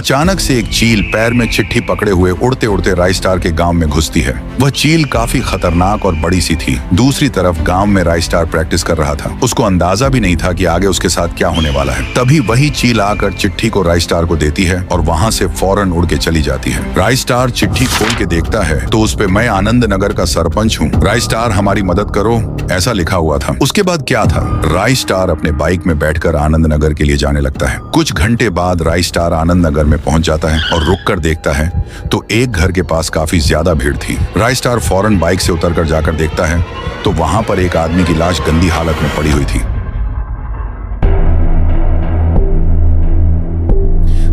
अचानक से एक चील पैर में चिट्ठी पकड़े हुए उड़ते उड़ते राइस्टार के गांव में घुसती है। वह चील काफी खतरनाक और बड़ी सी थी। दूसरी तरफ गांव में राइस्टार प्रैक्टिस कर रहा था। उसको अंदाजा भी नहीं था कि आगे उसके साथ क्या होने वाला है। तभी वही चील आकर चिट्ठी को राइस्टार को देती है और वहां से फौरन उड़ के चली जाती है। राइस्टार चिट्ठी खोल के देखता है तो उस पे मैं आनंद नगर का सरपंच हूँ, राइस्टार हमारी मदद करो, ऐसा लिखा हुआ था। उसके बाद क्या था? राइस्टार अपने बाइक में बैठकर आनंद नगर के लिए जाने लगता है। कुछ घंटे बाद राइस्टार आनंद नगर में पहुंच जाता है और रुक कर देखता है तो एक घर के पास काफी ज्यादा भीड़ थी। राइस्टार फौरन बाइक से उतरकर जाकर देखता है तो वहां पर एक आदमी की लाश गंदी हालत में पड़ी हुई थी।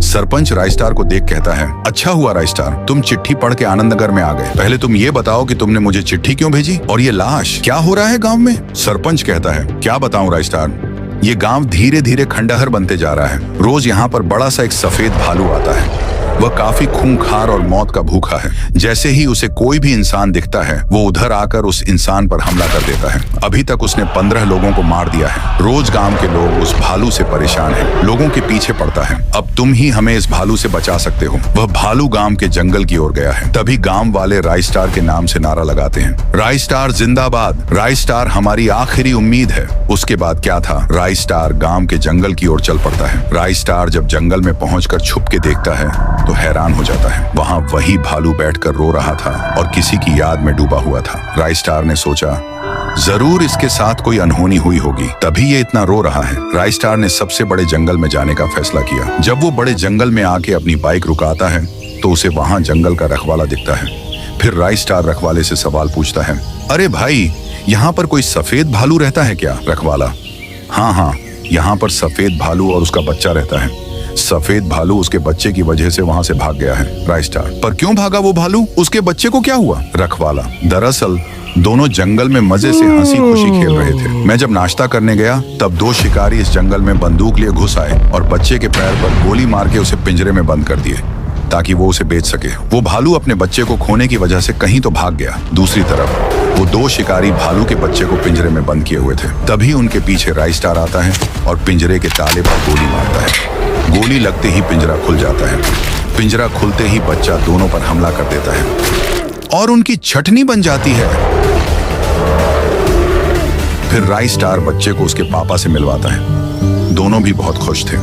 सरपंच राइस्टार को देख कहता है, अच्छा हुआ राइस्टार, तुम चिट्ठी पढ़ के आनंद नगर में आ गए। पहले तुम ये बताओ कि तुमने मुझे चिट्ठी क्यों भेजी और ये लाश क्या हो रहा है गांव में? सरपंच कहता है, क्या बताऊं राइस्टार, ये गांव धीरे धीरे खंडहर बनते जा रहा है। रोज यहाँ पर बड़ा सा एक सफेद भालू आता है। वह काफी खूंखार और मौत का भूखा है। जैसे ही उसे कोई भी इंसान दिखता है वो उधर आकर उस इंसान पर हमला कर देता है। अभी तक उसने 15 लोगों को मार दिया है। रोज गांव के लोग उस भालू से परेशान हैं। लोगों के पीछे पड़ता है। अब तुम ही हमें इस भालू से बचा सकते हो। वह भालू गांव के जंगल की ओर गया है। तभी गांव वाले राइस्टार के नाम से नारा लगाते हैं, राइस्टार जिंदाबाद, राइस्टार हमारी आखिरी उम्मीद है। उसके बाद क्या था? राइस्टार गांव के जंगल की ओर चल पड़ता है। राइस्टार जब जंगल में पहुंचकर छुप के देखता है तो हैरान हो जाता है। वहां वही भालू बैठकर रो रहा था और किसी की याद में डूबा हुआ था। राइस्टार ने सोचा, जरूर इसके साथ कोई अनहोनी हुई होगी, तभी ये इतना रो रहा है। राइस्टार ने सबसे बड़े जंगल में जाने का फैसला किया। जब वो बड़े जंगल में आके अपनी बाइक रुकाता है तो उसे वहां जंगल का रखवाला दिखता है। फिर राइस्टार रखवाले से सवाल पूछता है, अरे भाई, यहाँ पर कोई सफेद भालू रहता है क्या? रखवाला, हाँ, यहाँ पर सफेद भालू और उसका बच्चा रहता है। सफेद भालू उसके बच्चे की वजह से वहां से भाग गया है। राइस्टार, पर क्यों भागा वो भालू? उसके बच्चे को क्या हुआ? रखवाला, दरअसल दोनों जंगल में मजे से हंसी खुशी खेल रहे थे। मैं जब नाश्ता करने गया तब 2 शिकारी इस जंगल में बंदूक लिए घुस आए और बच्चे के पैर पर गोली मार के उसे पिंजरे में बंद कर दिए ताकि वो उसे बेच सके। वो भालू अपने बच्चे को खोने की वजह से कहीं तो भाग गया। दूसरी तरफ वो 2 शिकारी भालू के बच्चे को पिंजरे में बंद किए हुए थे। तभी उनके पीछे राइस्टार आता है और पिंजरे के ताले पर गोली मारता है। गोली लगते ही पिंजरा खुल जाता है। पिंजरा खुलते ही बच्चा दोनों पर हमला कर देता है और उनकी छटनी बन जाती है। फिर राइस्टार बच्चे को उसके पापा से मिलवाता है। दोनों भी बहुत खुश थे।